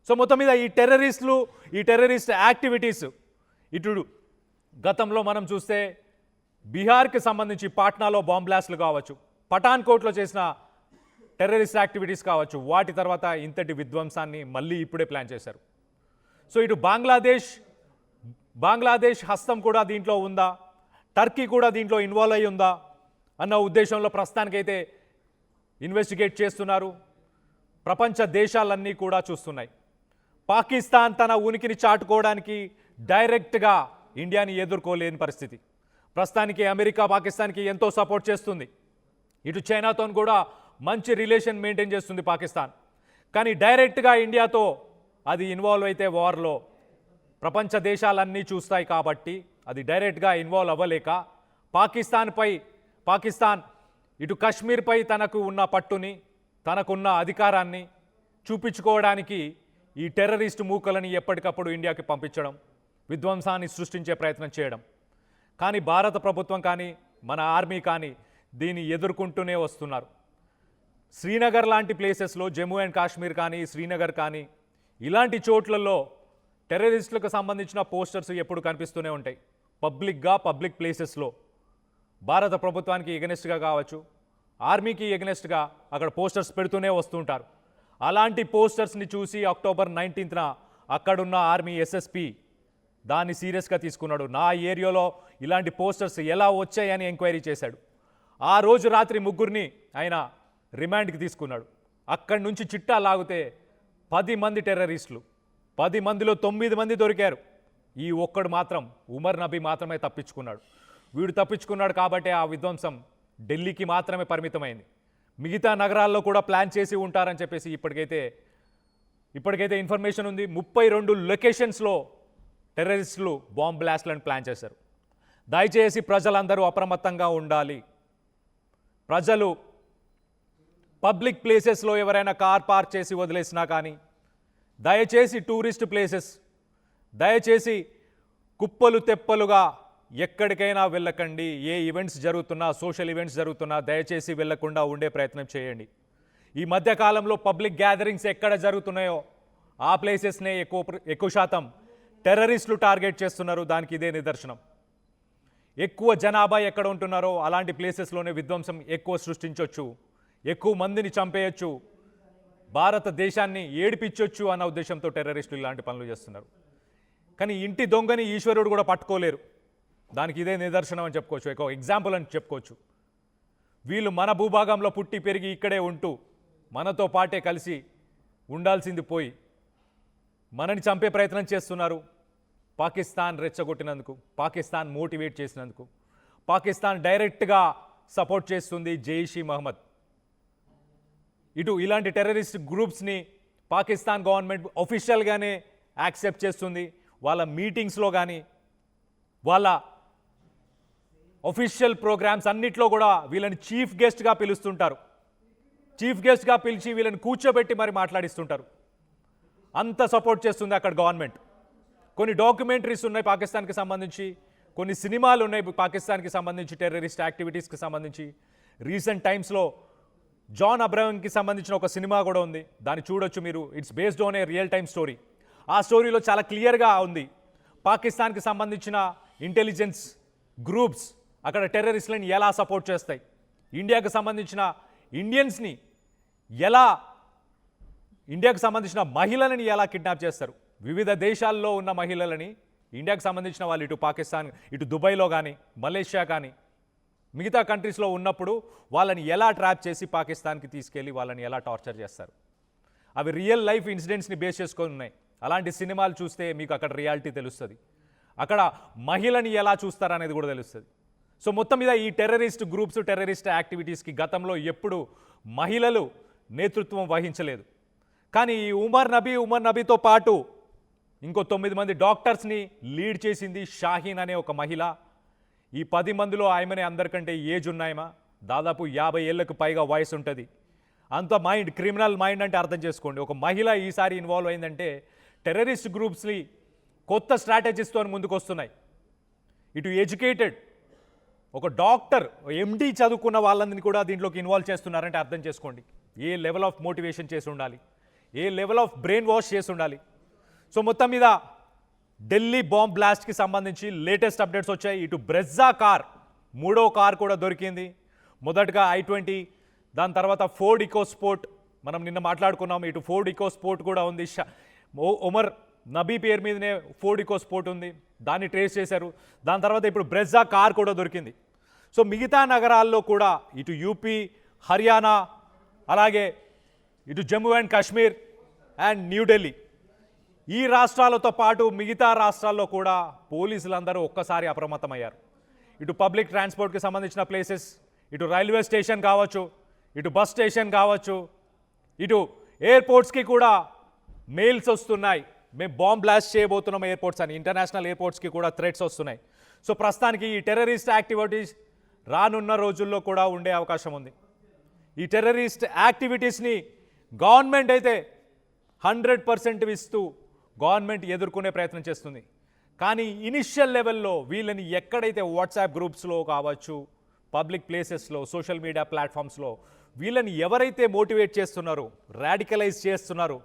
So మొత్తం మీద ఈ టెర్రరిస్ట్ యాక్టివిటీస్ ఇటు గతంలో మనం చూస్తే బీహార్కి సంబంధించి పాట్నాలో బాంబ్ బ్లాస్ట్లు కావచ్చు, పఠాన్కోట్లో చేసిన టెర్రరిస్ట్ యాక్టివిటీస్ కావచ్చు, వాటి తర్వాత ఇంతటి విధ్వంసాన్ని మళ్ళీ ఇప్పుడే ప్లాన్ చేశారు. సో ఇటు బంగ్లాదేశ్ హస్తం కూడా దీంట్లో ఉందా, టర్కీ కూడా దీంట్లో ఇన్వాల్వ్ అయి ఉందా అన్న ఉద్దేశంలో ప్రస్తుతానికైతే ఇన్వెస్టిగేట్ చేస్తున్నారు. ప్రపంచ దేశాలన్నీ కూడా చూస్తున్నాయి. పాకిస్తాన్ తన ఉనికిని చాటుకోవడానికి డైరెక్ట్గా ఇండియాని ఎదుర్కోలేని పరిస్థితి. ప్రస్తుతానికి అమెరికా పాకిస్తాన్కి ఎంతో సపోర్ట్ చేస్తుంది. ఇటు చైనాతో కూడా మంచి రిలేషన్ మెయింటైన్ చేస్తుంది పాకిస్తాన్. కానీ డైరెక్ట్గా ఇండియాతో అది ఇన్వాల్వ్ అయితే వార్లో ప్రపంచ దేశాలన్నీ చూస్తాయి కాబట్టి అది డైరెక్ట్గా ఇన్వాల్వ్ అవ్వలేక పాకిస్తాన్ ఇటు కశ్మీర్పై తనకు ఉన్న పట్టుని, తనకున్న అధికారాన్ని చూపించుకోవడానికి ఈ టెర్రరిస్ట్ మూకలని ఎప్పటికప్పుడు ఇండియాకి పంపించడం, విధ్వంసాన్ని సృష్టించే ప్రయత్నం చేయడం. కానీ భారత ప్రభుత్వం కానీ మన ఆర్మీ కానీ దీన్ని ఎదుర్కొంటూనే వస్తున్నారు. శ్రీనగర్ లాంటి ప్లేసెస్లో, జమ్మూ అండ్ కాశ్మీర్ కానీ, శ్రీనగర్ కానీ ఇలాంటి చోట్లలో టెర్రరిస్టులకు సంబంధించిన పోస్టర్స్ ఎప్పుడు కనిపిస్తూనే ఉంటాయి. పబ్లిక్ ప్లేసెస్లో భారత ప్రభుత్వానికి ఎగనెస్ట్గా కావచ్చు, ఆర్మీకి ఎగనెస్ట్గా అక్కడ పోస్టర్స్ పెడుతూనే వస్తుంటారు. అలాంటి పోస్టర్స్ని చూసి అక్టోబర్ 19న అక్కడున్న ఆర్మీ ఎస్ఎస్పి దాన్ని సీరియస్గా తీసుకున్నాడు. నా ఏరియాలో ఇలాంటి పోస్టర్స్ ఎలా వచ్చాయని ఎంక్వైరీ చేశాడు. ఆ రోజు రాత్రి ముగ్గురిని ఆయన రిమాండ్కి తీసుకున్నాడు. అక్కడి నుంచి చిట్టా లాగితే 10 మంది టెర్రరిస్టులు, 10 మందిలో 9 మంది దొరికారు. ఈ ఒక్కడు మాత్రం ఉమర్ నబీ మాత్రమే తప్పించుకున్నాడు. వీడు తప్పించుకున్నాడు కాబట్టి ఆ విధ్వంసం ఢిల్లీకి మాత్రమే పరిమితమైంది. మిగతా నగరాల్లో కూడా ప్లాన్ చేసి ఉంటారని చెప్పేసి ఇప్పటికైతే ఇన్ఫర్మేషన్ ఉంది. 32 లొకేషన్స్లో టెర్రరిస్టులు బాంబ్ బ్లాస్ట్లను ప్లాన్ చేశారు. దయచేసి ప్రజలందరూ అప్రమత్తంగా ఉండాలి. ప్రజలు పబ్లిక్ ప్లేసెస్లో ఎవరైనా కార్ పార్క్ చేసి వదిలేసినా కానీ, దయచేసి టూరిస్ట్ ప్లేసెస్, దయచేసి కుప్పలు తెప్పలుగా ఎక్కడికైనా వెళ్ళకండి. ఏ ఈవెంట్స్ జరుగుతున్నా, సోషల్ ఈవెంట్స్ జరుగుతున్నా దయచేసి వెళ్ళకుండా ఉండే ప్రయత్నం చేయండి. ఈ మధ్యకాలంలో పబ్లిక్ గ్యాదరింగ్స్ ఎక్కడ జరుగుతున్నాయో ఆ ప్లేసెస్నే ఎక్కువ శాతం టెర్రరిస్టులు టార్గెట్ చేస్తున్నారు. దానికి ఇదే నిదర్శనం. ఎక్కువ జనాభా ఎక్కడ ఉంటున్నారో అలాంటి ప్లేసెస్లోనే విధ్వంసం ఎక్కువ సృష్టించవచ్చు, ఎక్కువ మందిని చంపేయచ్చు, భారతదేశాన్ని ఏడిపించవచ్చు అన్న ఉద్దేశంతో టెర్రరిస్టులు ఇలాంటి పనులు చేస్తున్నారు. కానీ ఇంటి దొంగని ఈశ్వరుడు కూడా పట్టుకోలేరు. దానికి ఇదే నిదర్శనం అని చెప్పుకోవచ్చు, ఎక్కువ ఎగ్జాంపుల్ అని చెప్పుకోవచ్చు. వీళ్ళు మన భూభాగంలో పుట్టి పెరిగి ఇక్కడే ఉంటూ మనతో పాటే కలిసి ఉండాల్సింది పోయి మనని చంపే ప్రయత్నం చేస్తున్నారు. పాకిస్తాన్ రెచ్చగొట్టినందుకు, పాకిస్తాన్ మోటివేట్ చేసినందుకు, పాకిస్తాన్ డైరెక్ట్గా సపోర్ట్ చేస్తుంది జైష్-ఈ మహమ్మద్. ఇటు ఇలాంటి టెర్రరిస్ట్ గ్రూప్స్ని పాకిస్తాన్ గవర్నమెంట్ ఆఫీషియల్గానే యాక్సెప్ట్ చేస్తుంది. వాళ్ళ మీటింగ్స్లో కానీ, వాళ్ళ ఆఫీషియల్ ప్రోగ్రామ్స్ అన్నిట్లో కూడా వీళ్ళని చీఫ్ గెస్ట్గా పిలుస్తుంటారు. చీఫ్ గెస్ట్గా పిలిచి వీళ్ళని కూర్చోబెట్టి మరి మాట్లాడిస్తుంటారు. అంత సపోర్ట్ చేస్తుంది అక్కడ గవర్నమెంట్. కొన్ని డాక్యుమెంటరీస్ ఉన్నాయి పాకిస్తాన్కి సంబంధించి, కొన్ని సినిమాలు ఉన్నాయి పాకిస్తాన్కి సంబంధించి, టెర్రరిస్ట్ యాక్టివిటీస్కి సంబంధించి. రీసెంట్ టైమ్స్లో జాన్ అబ్రహంకి సంబంధించిన ఒక సినిమా కూడా ఉంది, దాన్ని చూడొచ్చు మీరు. It's based on a real time story. ఆ స్టోరీలో చాలా క్లియర్గా ఉంది పాకిస్తాన్కి సంబంధించిన ఇంటెలిజెన్స్ గ్రూప్స్ అక్కడ టెర్రరిస్టులను ఎలా సపోర్ట్ చేస్తాయి, ఇండియాకు సంబంధించిన ఇండియాకు సంబంధించిన మహిళలని ఎలా కిడ్నాప్ చేస్తారు. వివిధ దేశాల్లో ఉన్న మహిళలని ఇండియాకు సంబంధించిన వాళ్ళు ఇటు పాకిస్తాన్, ఇటు దుబాయ్లో కానీ, మలేషియా కానీ మిగతా కంట్రీస్లో ఉన్నప్పుడు వాళ్ళని ఎలా ట్రాప్ చేసి పాకిస్తాన్కి తీసుకెళ్ళి వాళ్ళని ఎలా టార్చర్ చేస్తారు. అవి రియల్ లైఫ్ ఇన్సిడెంట్స్ని బేస్ చేసుకొని ఉన్నాయి. అలాంటి సినిమాలు చూస్తే మీకు అక్కడ రియాలిటీ తెలుస్తుంది. అక్కడ మహిళని ఎలా చూస్తారనేది కూడా తెలుస్తుంది. సో మొత్తం మీద ఈ టెర్రరిస్ట్ గ్రూప్స్, టెర్రరిస్ట్ యాక్టివిటీస్కి గతంలో ఎప్పుడు మహిళలు నేతృత్వం వహించలేదు. కానీ ఈ ఉమర్ నబీతో పాటు ఇంకో 9 మంది డాక్టర్స్ని లీడ్ చేసింది షాహీన్ అనే ఒక మహిళ. ఈ 10 మందిలో ఆమెనే అందరికంటే ఏజ్ ఉన్నాయమా, దాదాపు 50 ఏళ్లకు పైగా వయసు ఉంటుంది. అంత మైండ్, క్రిమినల్ మైండ్ అంటే అర్థం చేసుకోండి. ఒక మహిళ ఈసారి ఇన్వాల్వ్ అయిందంటే టెర్రరిస్ట్ గ్రూప్స్ని కొత్త స్ట్రాటజీస్తో ముందుకు వస్తున్నాయి. ఇటు ఎడ్యుకేటెడ్ ఒక డాక్టర్, ఎండి చదువుకున్న వాళ్ళందరినీ కూడా దీంట్లోకి ఇన్వాల్వ్ చేస్తున్నారంటే అర్థం చేసుకోండి ఏ లెవెల్ ఆఫ్ మోటివేషన్ చేసి ఉండాలి. ఏ లెవెల్ ఆఫ్ బ్రెయిన్ వాష్ చేసి ఉండాలి. సో మొత్తం మీద ఢిల్లీ బాంబ్ బ్లాస్ట్కి సంబంధించి లేటెస్ట్ అప్డేట్స్ వచ్చాయి. ఇటు బ్రెజ్జా కార్, మూడో కార్ కూడా దొరికింది. మొదటగా i20, దాని తర్వాత ఫోర్డ్ ఈకోస్పోర్ట్, మనం నిన్న మాట్లాడుకున్నాం. ఇటు ఫోర్డ్ ఈకోస్పోర్ట్ కూడా ఉంది. ఒమర్ నబీ పేరు మీదనే ఫోర్డ్ ఈకోస్పోర్ట్ ఉంది, దాన్ని ట్రేస్ చేశారు. దాని తర్వాత ఇప్పుడు బ్రెజ్జా కార్ కూడా దొరికింది. సో మిగతా నగరాల్లో కూడా ఇటు యూపీ, హర్యానా, అలాగే ఇటు జమ్మూ అండ్ కాశ్మీర్ అండ్ న్యూఢిల్లీ, ఈ రాష్ట్రాలతో పాటు మిగతా రాష్ట్రాల్లో కూడా పోలీసులందరూ ఒక్కసారి అప్రమత్తమయ్యారు. ఇటు పబ్లిక్ ట్రాన్స్పోర్ట్కి సంబంధించిన ప్లేసెస్, ఇటు రైల్వే స్టేషన్ కావచ్చు, ఇటు బస్ స్టేషన్ కావచ్చు, ఇటు ఎయిర్పోర్ట్స్కి కూడా మెయిల్స్ వస్తున్నాయి, మేము బాంబ్ బ్లాస్ట్ చేయబోతున్నాం ఎయిర్పోర్ట్స్ అని. ఇంటర్నేషనల్ ఎయిర్పోర్ట్స్కి కూడా థ్రెట్స్ వస్తున్నాయి. సో ప్రస్తుతానికి ఈ టెర్రరిస్ట్ యాక్టివిటీస్ రానున్న రోజుల్లో కూడా ఉండే అవకాశం ఉంది. ఈ టెర్రరిస్ట్ యాక్టివిటీస్ని గవర్నమెంట్ అయితే 100% ఇస్తూ గవర్నమెంట్ ఎదుర్కొనే ప్రయత్నం చేస్తుంది. కానీ ఇనిషియల్ లెవెల్లో వీళ్ళని ఎక్కడైతే వాట్సాప్ గ్రూప్స్లో కావచ్చు, పబ్లిక్ ప్లేసెస్లో, సోషల్ మీడియా ప్లాట్ఫామ్స్లో వీళ్ళని ఎవరైతే మోటివేట్ చేస్తున్నారో, రాడికలైజ్ చేస్తున్నారు,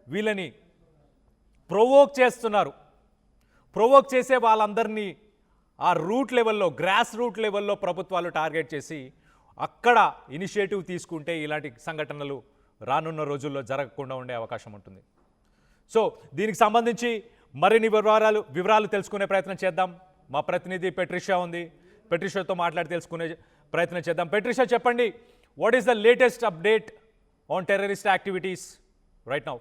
వీళ్ళని ప్రొవోక్ చేస్తున్నారు, ప్రొవోక్ చేసే వాళ్ళందరినీ ఆ రూట్ లెవెల్లో, గ్రాస్ రూట్ లెవెల్లో ప్రభుత్వాలు టార్గెట్ చేసి అక్కడ ఇనిషియేటివ్ తీసుకుంటే ఇలాంటి సంఘటనలు రానున్న రోజుల్లో జరగకుండా ఉండే అవకాశం ఉంటుంది. సో దీనికి సంబంధించి మరిన్ని వివరాలు తెలుసుకునే ప్రయత్నం చేద్దాం. మా ప్రతినిధి పెట్రిషా ఉంది, పెట్రిషాతో మాట్లాడి తెలుసుకునే ప్రయత్నం చేద్దాం. పెట్రిషా, చెప్పండి, what is the latest update on terrorist activities right now?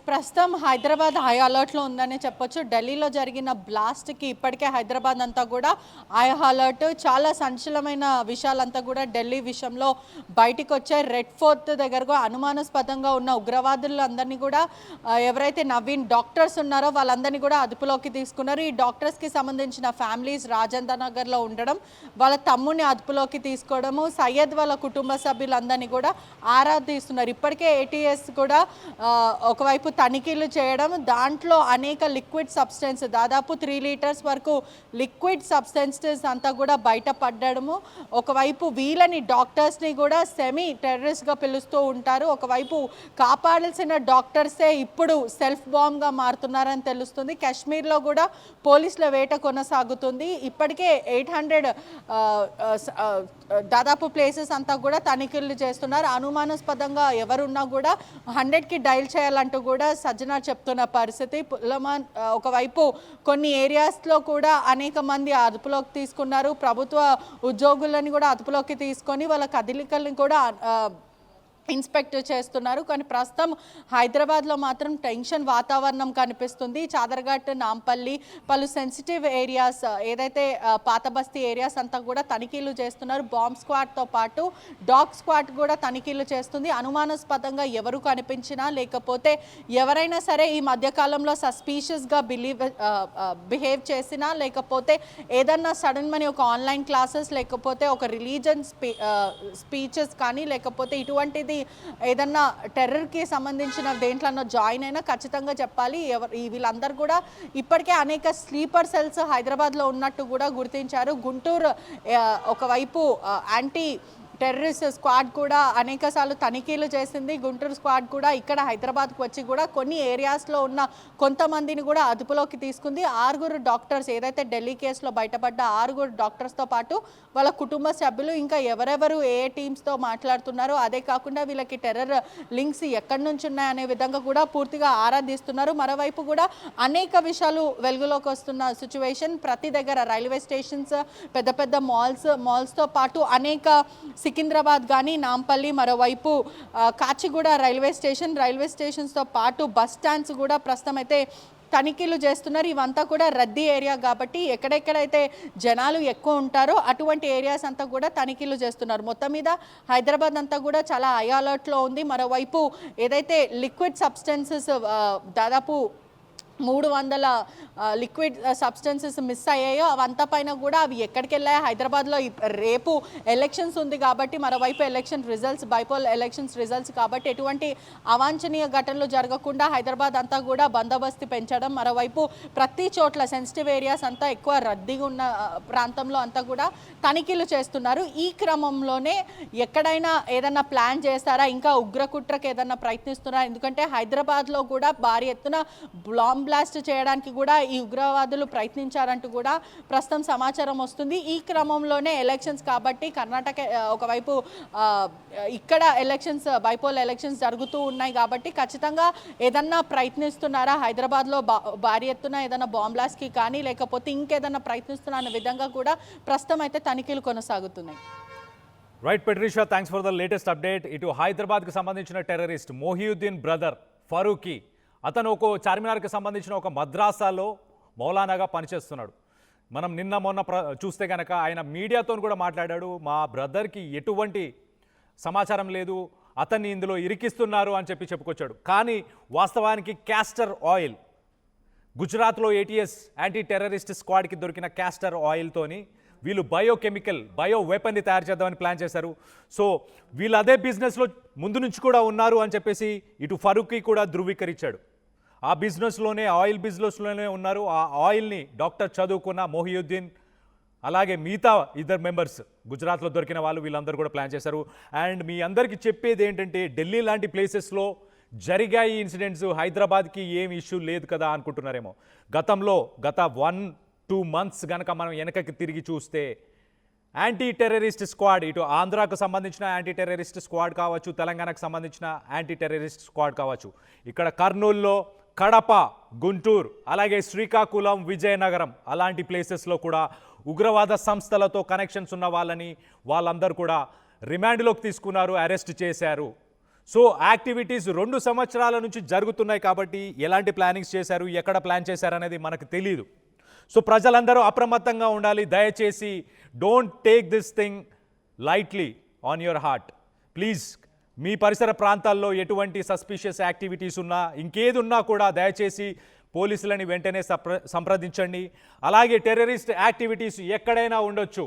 ప్రస్తుతం హైదరాబాద్ హై అలర్ట్లో ఉందని చెప్పొచ్చు. ఢిల్లీలో జరిగిన బ్లాస్ట్కి ఇప్పటికే హైదరాబాద్ అంతా కూడా హై అలర్ట్. చాలా సంచలనమైన విషయాలంతా కూడా ఢిల్లీ విషయంలో బయటికి వచ్చాయి. రెడ్ ఫోర్ట్ దగ్గరగా అనుమానాస్పదంగా ఉన్న ఉగ్రవాదులందరినీ కూడా, ఎవరైతే నవీన్ డాక్టర్స్ ఉన్నారో వాళ్ళందరినీ కూడా అదుపులోకి తీసుకున్నారు. ఈ డాక్టర్స్కి సంబంధించిన ఫ్యామిలీస్ రాజేంద్ర నగర్లో ఉండడం, వాళ్ళ తమ్ముడిని అదుపులోకి తీసుకోవడము, సయ్యద్ వాళ్ళ కుటుంబ సభ్యులందరినీ కూడా ఆరా తీస్తున్నారు. ఇప్పటికే ఏటీఎస్ కూడా ఒకవైపు తనిఖీలు చేయడం, దాంట్లో అనేక లిక్విడ్ సబ్స్టెన్స్, దాదాపు 3 లీటర్స్ వరకు లిక్విడ్ సబ్స్టెన్సెస్ అంతా కూడా బయటపడడము. ఒకవైపు వీళ్ళని డాక్టర్స్ని కూడా సెమీ టెర్రరిస్ట్గా పిలుస్తూ ఉంటారు. ఒకవైపు కాపాడాల్సిన డాక్టర్సే ఇప్పుడు సెల్ఫ్ బాంబ్గా మారుతున్నారని తెలుస్తుంది. కాశ్మీర్లో కూడా పోలీసుల వేట కొనసాగుతుంది. ఇప్పటికే 800 దాదాపు ప్లేసెస్ అంతా కూడా తనిఖీలు చేస్తున్నారు. అనుమానాస్పదంగా ఎవరున్నా కూడా 100కి డైల్ చేయాలంటూ కూడా సజ్జనార్ చెప్తున్న పరిస్థితి. పుల్లమాన్ ఒకవైపు కొన్ని ఏరియాస్లో కూడా అనేక మంది అదుపులోకి తీసుకున్నారు. ప్రభుత్వ ఉద్యోగులని కూడా అదుపులోకి తీసుకొని వాళ్ళ కదలికల్ని కూడా ఇన్స్పెక్ట్ చేస్తున్నారు. కానీ ప్రస్తుతం హైదరాబాద్లో మాత్రం టెన్షన్ వాతావరణం కనిపిస్తుంది. చాదర్ఘాట్, నాంపల్లి, పలు సెన్సిటివ్ ఏరియాస్, ఏదైతే పాత బస్తీ ఏరియాస్ అంతా కూడా తనిఖీలు చేస్తున్నారు. బాంబ్ స్క్వాడ్తో పాటు డాగ్ స్క్వాడ్ కూడా తనిఖీలు చేస్తుంది. అనుమానాస్పదంగా ఎవరు కనిపించినా, లేకపోతే ఎవరైనా సరే ఈ మధ్యకాలంలో సస్పీషియస్గా బిహేవ్ చేసినా, లేకపోతే ఏదన్నా సడన్ మనీ ఒక ఆన్లైన్ క్లాసెస్, లేకపోతే ఒక రిలీజన్ స్పీచెస్ కానీ, లేకపోతే ఇటువంటిది ఏదన్నా టెర్రర్కి సంబంధించిన దేంట్లో జాయిన్ అయినా ఖచ్చితంగా చెప్పాలి. వీళ్ళందరూ కూడా ఇప్పటికే అనేక స్లీపర్ సెల్స్ హైదరాబాద్లో ఉన్నట్టు కూడా గుర్తించారు. గుంటూరు ఒకవైపు యాంటీ టెర్రరిస్ట్ స్క్వాడ్ కూడా అనేకసార్లు తనిఖీలు చేసింది. గుంటూరు స్క్వాడ్ కూడా ఇక్కడ హైదరాబాద్కు వచ్చి కూడా కొన్ని ఏరియాస్లో ఉన్న కొంతమందిని కూడా అదుపులోకి తీసుకుంది. 6 డాక్టర్స్, ఏదైతే ఢిల్లీ కేసులో బయటపడ్డ 6 డాక్టర్స్తో పాటు వాళ్ళ కుటుంబ సభ్యులు, ఇంకా ఎవరెవరు ఏ టీమ్స్తో మాట్లాడుతున్నారో, అదే కాకుండా వీళ్ళకి టెర్రర్ లింక్స్ ఎక్కడి నుంచి ఉన్నాయనే విధంగా కూడా పూర్తిగా ఆరాధిస్తున్నారు. మరోవైపు కూడా అనేక విషయాలు వెలుగులోకి వస్తున్న సిచ్యువేషన్. ప్రతి దగ్గర రైల్వే స్టేషన్స్, పెద్ద పెద్ద మాల్స్తో పాటు అనేక సికింద్రాబాద్ కానీ, నాంపల్లి, మరోవైపు కాచిగూడ రైల్వే స్టేషన్స్తో పాటు బస్ స్టాండ్స్ కూడా ప్రస్తుతం అయితే తనిఖీలు చేస్తున్నారు. ఇవంతా కూడా రద్దీ ఏరియా కాబట్టి ఎక్కడెక్కడైతే జనాలు ఎక్కువ ఉంటారో అటువంటి ఏరియాస్ అంతా కూడా తనిఖీలు చేస్తున్నారు. మొత్తం మీద హైదరాబాద్ అంతా కూడా చాలా హై అలర్ట్లో ఉంది. మరోవైపు ఏదైతే లిక్విడ్ సబ్స్టెన్సెస్ దాదాపు 300 లిక్విడ్ సబ్స్టెన్సెస్ మిస్ అయ్యాయో అవంతా పైన కూడా అవి ఎక్కడికి వెళ్ళాయో హైదరాబాద్లో రేపు ఎలక్షన్స్ ఉంది కాబట్టి మరోవైపు election results bypoll elections results కాబట్టి ఎటువంటి అవాంఛనీయ ఘటనలు జరగకుండా హైదరాబాద్ అంతా కూడా బందోబస్తు పెంచడం, మరోవైపు ప్రతి చోట్ల సెన్సిటివ్ ఏరియాస్ అంతా ఎక్కువ రద్దీగా ఉన్న ప్రాంతంలో అంతా కూడా తనిఖీలు చేస్తున్నారు. ఈ క్రమంలోనే ఎక్కడైనా ఏదన్నా ప్లాన్ చేస్తారా, ఇంకా ఉగ్రకుట్రకు ఏదన్నా ప్రయత్నిస్తున్నారా? ఎందుకంటే హైదరాబాద్లో కూడా భారీ ఎత్తున బాంబ్ బ్లాస్ట్ చేయడానికి కూడా ఈ ఉగ్రవాదులు ప్రయత్నించారంటూ కూడా ప్రస్తుతం సమాచారం వస్తుంది. ఈ క్రమంలోనే ఎలక్షన్స్ కాబట్టి కర్ణాటక ఒకవైపు ఇక్కడ ఎలక్షన్స్ బైపోల్ ఎలక్షన్స్ జరుగుతూ ఉన్నాయి కాబట్టి ఖచ్చితంగా ఏదన్నా ప్రయత్నిస్తున్నారా హైదరాబాద్లో భారీ ఎత్తున ఏదైనా బాంబ్ బ్లాస్ట్కి కానీ లేకపోతే ఇంకేదన్నా ప్రయత్నిస్తున్నా అనే విధంగా కూడా ప్రస్తుతం అయితే తనిఖీలు కొనసాగుతున్నాయి. Right పెట్రిషా, thanks for the latest update. ఇటు హైదరాబాద్కి సంబంధించిన టెర్రరిస్ట్ మొహియుద్దీన్ బ్రదర్ ఫరూకీ, అతను ఒక చార్మినార్కి సంబంధించిన ఒక మద్రాసాలో మౌలానాగా పనిచేస్తున్నాడు. మనం నిన్న మొన్న చూస్తే కనుక ఆయన మీడియాతో కూడా మాట్లాడాడు. మా బ్రదర్కి ఎటువంటి సమాచారం లేదు, అతన్ని ఇందులో ఇరికిస్తున్నారు అని చెప్పుకొచ్చాడు. కానీ వాస్తవానికి క్యాస్టర్ ఆయిల్, గుజరాత్లో ఏటీఎస్ యాంటీ టెర్రరిస్ట్ స్క్వాడ్కి దొరికిన క్యాస్టర్ ఆయిల్తోని వీళ్ళు బయో వెపన్ని తయారు చేద్దామని ప్లాన్ చేశారు. సో వీళ్ళు అదే బిజినెస్లో ముందు నుంచి కూడా ఉన్నారు అని చెప్పేసి ఇటు ఫరూకీ కూడా ధృవీకరించాడు. ఆ బిజినెస్లోనే ఆయిల్ బిజినెస్లోనే ఉన్నారు. ఆ ఆయిల్ని డాక్టర్ చదువుకున్న మొహియుద్దీన్ అలాగే మిగతా ఇద్దరు మెంబర్స్ గుజరాత్లో దొరికిన వాళ్ళు వీళ్ళందరూ కూడా ప్లాన్ చేశారు. అండ్ మీ అందరికీ చెప్పేది ఏంటంటే ఢిల్లీ లాంటి ప్లేసెస్లో జరిగాయి ఇన్సిడెంట్స్, హైదరాబాద్కి ఏం ఇష్యూ లేదు కదా అనుకుంటున్నారేమో. గత 1-2 months కనుక మనం వెనకకి తిరిగి చూస్తే యాంటీ టెర్రరిస్ట్ స్క్వాడ్, ఇటు ఆంధ్రాకు సంబంధించిన యాంటీ టెర్రరిస్ట్ స్క్వాడ్ కావచ్చు, తెలంగాణకు సంబంధించిన యాంటీ టెర్రరిస్ట్ స్క్వాడ్ కావచ్చు, ఇక్కడ కర్నూలులో, కడప, గుంటూరు, అలాగే శ్రీకాకుళం, విజయనగరం అలాంటి ప్లేసెస్లో కూడా ఉగ్రవాద సంస్థలతో కనెక్షన్స్ ఉన్న వాళ్ళందరూ కూడా రిమాండ్లోకి తీసుకున్నారు, అరెస్ట్ చేశారు. సో యాక్టివిటీస్ 2 సంవత్సరాల నుంచి జరుగుతున్నాయి కాబట్టి ఎలాంటి ప్లానింగ్స్ చేశారు, ఎక్కడ ప్లాన్ చేశారు అనేది మనకు తెలియదు. సో ప్రజలందరూ అప్రమత్తంగా ఉండాలి. దయచేసి don't take this thing lightly on your heart please. మీ పరిసర ప్రాంతాల్లో ఎటువంటి సస్పిషియస్ యాక్టివిటీస్ ఉన్నా, ఇంకేది ఉన్నా కూడా దయచేసి పోలీసులని వెంటనే సంప్రదించండి. అలాగే టెర్రరిస్ట్ యాక్టివిటీస్ ఎక్కడైనా ఉండొచ్చు.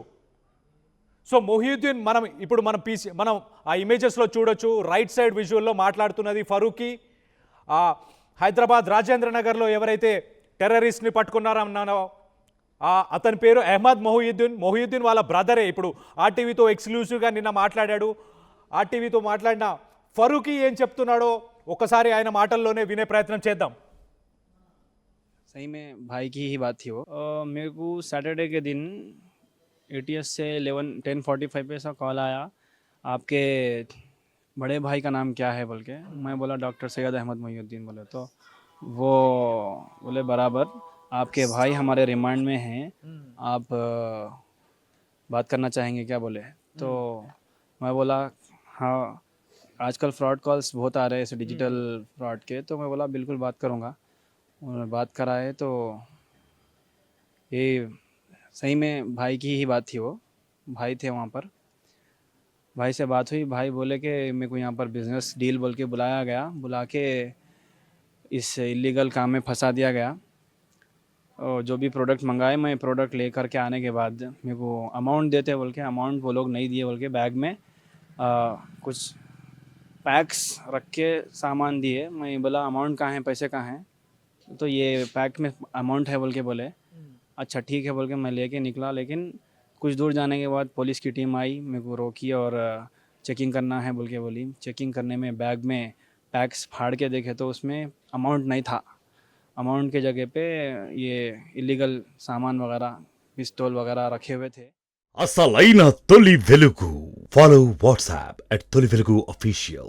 సో మొహియుద్దీన్ మనం ఆ ఇమేజెస్లో చూడొచ్చు. రైట్ సైడ్ విజువల్లో మాట్లాడుతున్నది ఫరూకీ. హైదరాబాద్ రాజేంద్ర నగర్లో ఎవరైతే టెర్రరిస్ట్ని పట్టుకున్నారన్నానో అతని పేరు అహ్మద్ మొహియుద్దీన్ వాళ్ళ బ్రదరే. ఇప్పుడు ఆర్టీవీతో ఎక్స్క్లూజివ్గా నిన్న మాట్లాడాడు. ఆర్టీవీతో మాట్లాడిన ఫరూకీ ఏం చెప్తున్నాడో ఒకసారి ఆయన మాటల్లోనే వినే ప్రయత్నం చేద్దాం. सही में भाई की ही बात थी वो। मेरे को सैटरडे के दिन एटीएस से 10:45 पे ऐसा कॉल आया, आपके बड़े भाई का नाम क्या है बोल के। मैं बोला डॉक्टर सैयद अहमद मोहिउद्दीन बोले, तो वो बोले बराबर आपके भाई हमारे रिमांड में हैं, आप बात करना चाहेंगे क्या बोले। तो मैं बोला हाँ, आजकल फ्रॉड कॉल्स बहुत आ रहे हैं ऐसे डिजिटल फ्रॉड के। तो मैं बोला बिल्कुल बात करूँगा। उन्होंने बात कराए तो ये सही में भाई की ही बात थी, वो भाई थे वहाँ पर। भाई से बात हुई, भाई बोले कि मेरे को यहाँ पर बिज़नेस डील बोल के बुलाया गया, बुला के इस इलीगल काम में फंसा दिया गया। और जो भी प्रोडक्ट मंगाए, मैं प्रोडक्ट लेकर के आने के बाद मेरे को अमाउंट देते बोल के, अमाउंट वो लोग नहीं दिए बोल के, बैग में कुछ पैक्स रख के सामान दिए। मैं बोला अमाउंट कहाँ है, पैसे कहाँ हैं, तो ये पैक में अमाउंट है बोल के बोले। अच्छा ठीक है बोल के मैं लेके निकला। लेकिन कुछ दूर जाने के बाद पुलिस की टीम आई, मेरे को रोकी और चेकिंग करना है बोल के बोली। चेकिंग करने में बैग में पैक्स फाड़ के देखे तो उसमें अमाउंट नहीं था। अमाउंट के जगह पे ये इलीगल सामान वगैरह, पिस्तौल वगैरह रखे हुए थे। అసలైన తొలి వెలుగు. ఫాలో వాట్సాప్ @తొలి వెలుగు official.